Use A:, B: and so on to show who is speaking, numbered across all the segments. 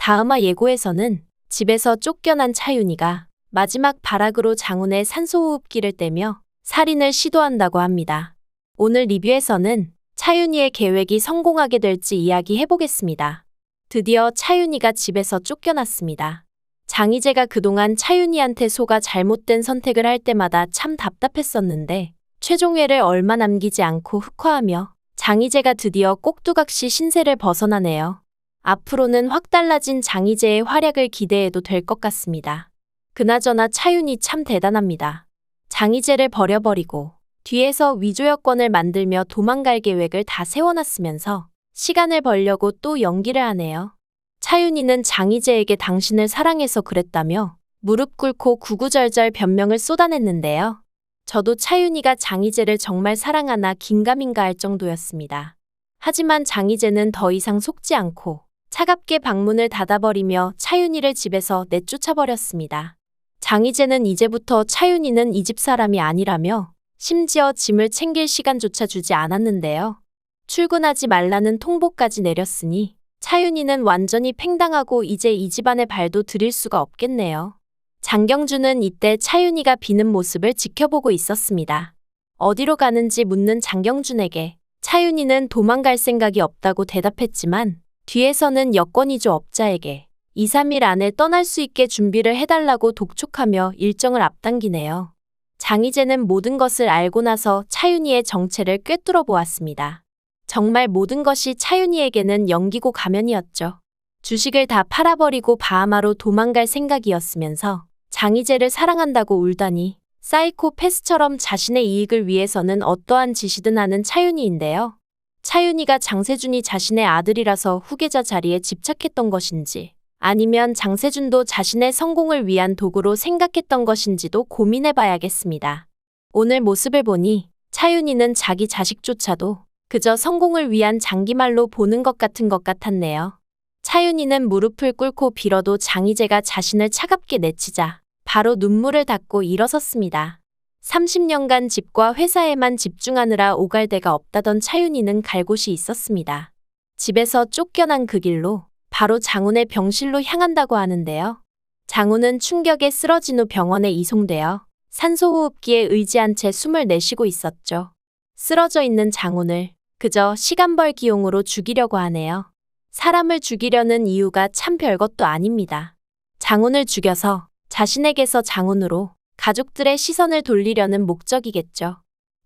A: 다음화 예고에서는 집에서 쫓겨난 차윤희가 마지막 발악으로 장훈의 산소호흡기를 떼며 살인을 시도한다고 합니다. 오늘 리뷰에서는 차윤희의 계획이 성공하게 될지 이야기해보겠습니다. 드디어 차윤희가 집에서 쫓겨났습니다. 장희재가 그동안 차윤희한테 속아 잘못된 선택을 할 때마다 참 답답했었는데 최종회를 얼마 남기지 않고 흑화하며 장희재가 드디어 꼭두각시 신세를 벗어나네요. 앞으로는 확 달라진 장희재의 활약을 기대해도 될 것 같습니다. 그나저나 차윤희 참 대단합니다. 장희재를 버려버리고 뒤에서 위조 여권을 만들며 도망갈 계획을 다 세워놨으면서 시간을 벌려고 또 연기를 하네요. 차윤희는 장희재에게 당신을 사랑해서 그랬다며 무릎 꿇고 구구절절 변명을 쏟아냈는데요. 저도 차윤희가 장희재를 정말 사랑하나 긴가민가 할 정도였습니다. 하지만 장희재는 더 이상 속지 않고 차갑게 방문을 닫아버리며 차윤희를 집에서 내쫓아버렸습니다. 장희재는 이제부터 차윤희는 이 집 사람이 아니라며 심지어 짐을 챙길 시간조차 주지 않았는데요. 출근하지 말라는 통보까지 내렸으니 차윤희는 완전히 팽당하고 이제 이 집안에 발도 들일 수가 없겠네요. 장경준은 이때 차윤희가 비는 모습을 지켜보고 있었습니다. 어디로 가는지 묻는 장경준에게 차윤희는 도망갈 생각이 없다고 대답했지만 뒤에서는 여권이조 업자에게 2, 3일 안에 떠날 수 있게 준비를 해달라고 독촉하며 일정을 앞당기네요. 장희재는 모든 것을 알고 나서 차윤희의 정체를 꿰뚫어 보았습니다. 정말 모든 것이 차윤희에게는 연기고 가면이었죠. 주식을 다 팔아버리고 바하마로 도망갈 생각이었으면서 장희재를 사랑한다고 울다니 사이코패스처럼 자신의 이익을 위해서는 어떠한 짓이든 하는 차윤희인데요. 차윤희가 장세준이 자신의 아들이라서 후계자 자리에 집착했던 것인지 아니면 장세준도 자신의 성공을 위한 도구로 생각했던 것인지도 고민해봐야겠습니다. 오늘 모습을 보니 차윤희는 자기 자식조차도 그저 성공을 위한 장기말로 보는 것 같았네요. 차윤희는 무릎을 꿇고 빌어도 장희재가 자신을 차갑게 내치자 바로 눈물을 닦고 일어섰습니다. 30년간 집과 회사에만 집중하느라 오갈 데가 없다던 차윤희는 갈 곳이 있었습니다. 집에서 쫓겨난 그 길로 바로 장훈의 병실로 향한다고 하는데요. 장훈은 충격에 쓰러진 후 병원에 이송되어 산소호흡기에 의지한 채 숨을 내쉬고 있었죠. 쓰러져 있는 장훈을 그저 시간 벌기용으로 죽이려고 하네요. 사람을 죽이려는 이유가 참 별것도 아닙니다. 장훈을 죽여서 자신에게서 장훈으로 가족들의 시선을 돌리려는 목적이겠죠.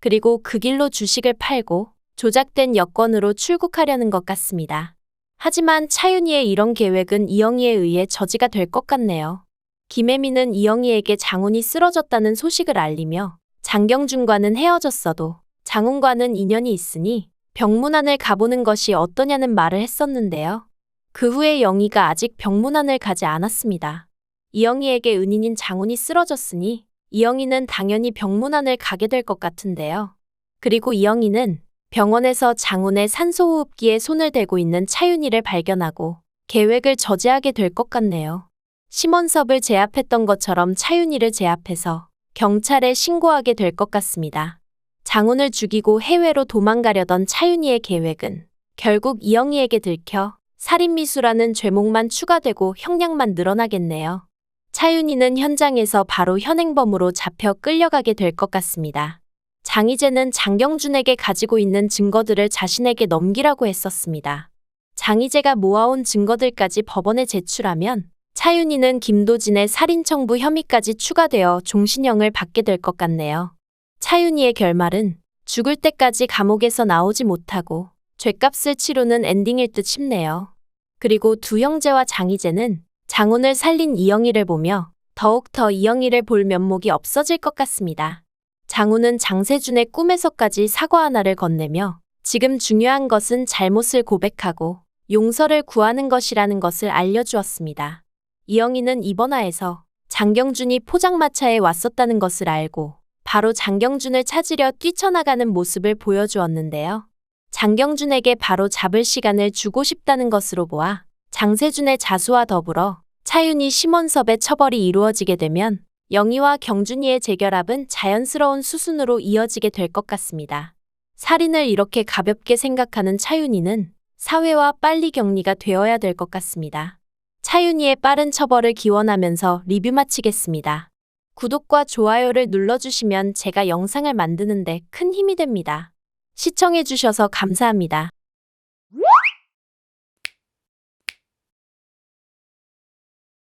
A: 그리고 그 길로 주식을 팔고 조작된 여권으로 출국하려는 것 같습니다. 하지만 차윤희의 이런 계획은 이영희에 의해 저지가 될 것 같네요. 김혜미는 이영희에게 장훈이 쓰러졌다는 소식을 알리며 장경준과는 헤어졌어도 장훈과는 인연이 있으니 병문안을 가보는 것이 어떠냐는 말을 했었는데요. 그 후에 영희가 아직 병문안을 가지 않았습니다. 이영희에게 은인인 장훈이 쓰러졌으니 이영희는 당연히 병문안을 가게 될 것 같은데요. 그리고 이영희는 병원에서 장훈의 산소호흡기에 손을 대고 있는 차윤희를 발견하고 계획을 저지하게 될 것 같네요. 심원섭을 제압했던 것처럼 차윤희를 제압해서 경찰에 신고하게 될 것 같습니다. 장훈을 죽이고 해외로 도망가려던 차윤희의 계획은 결국 이영희에게 들켜 살인미수라는 죄목만 추가되고 형량만 늘어나겠네요. 차윤희는 현장에서 바로 현행범으로 잡혀 끌려가게 될 것 같습니다. 장희재는 장경준에게 가지고 있는 증거들을 자신에게 넘기라고 했었습니다. 장희재가 모아온 증거들까지 법원에 제출하면 차윤희는 김도진의 살인 청부 혐의까지 추가되어 종신형을 받게 될 것 같네요. 차윤희의 결말은 죽을 때까지 감옥에서 나오지 못하고 죗값을 치르는 엔딩일 듯 싶네요. 그리고 두 형제와 장희재는 장훈을 살린 이영희를 보며 더욱더 이영희를 볼 면목이 없어질 것 같습니다. 장훈은 장세준의 꿈에서까지 사과 하나를 건네며 지금 중요한 것은 잘못을 고백하고 용서를 구하는 것이라는 것을 알려주었습니다. 이영희는 이번 화에서 장경준이 포장마차에 왔었다는 것을 알고 바로 장경준을 찾으려 뛰쳐나가는 모습을 보여주었는데요. 장경준에게 바로 잡을 시간을 주고 싶다는 것으로 보아 장세준의 자수와 더불어 차윤희 심원섭의 처벌이 이루어지게 되면 영희와 경준이의 재결합은 자연스러운 수순으로 이어지게 될 것 같습니다. 살인을 이렇게 가볍게 생각하는 차윤희는 사회와 빨리 격리가 되어야 될 것 같습니다. 차윤희의 빠른 처벌을 기원하면서 리뷰 마치겠습니다. 구독과 좋아요를 눌러주시면 제가 영상을 만드는데 큰 힘이 됩니다. 시청해주셔서 감사합니다.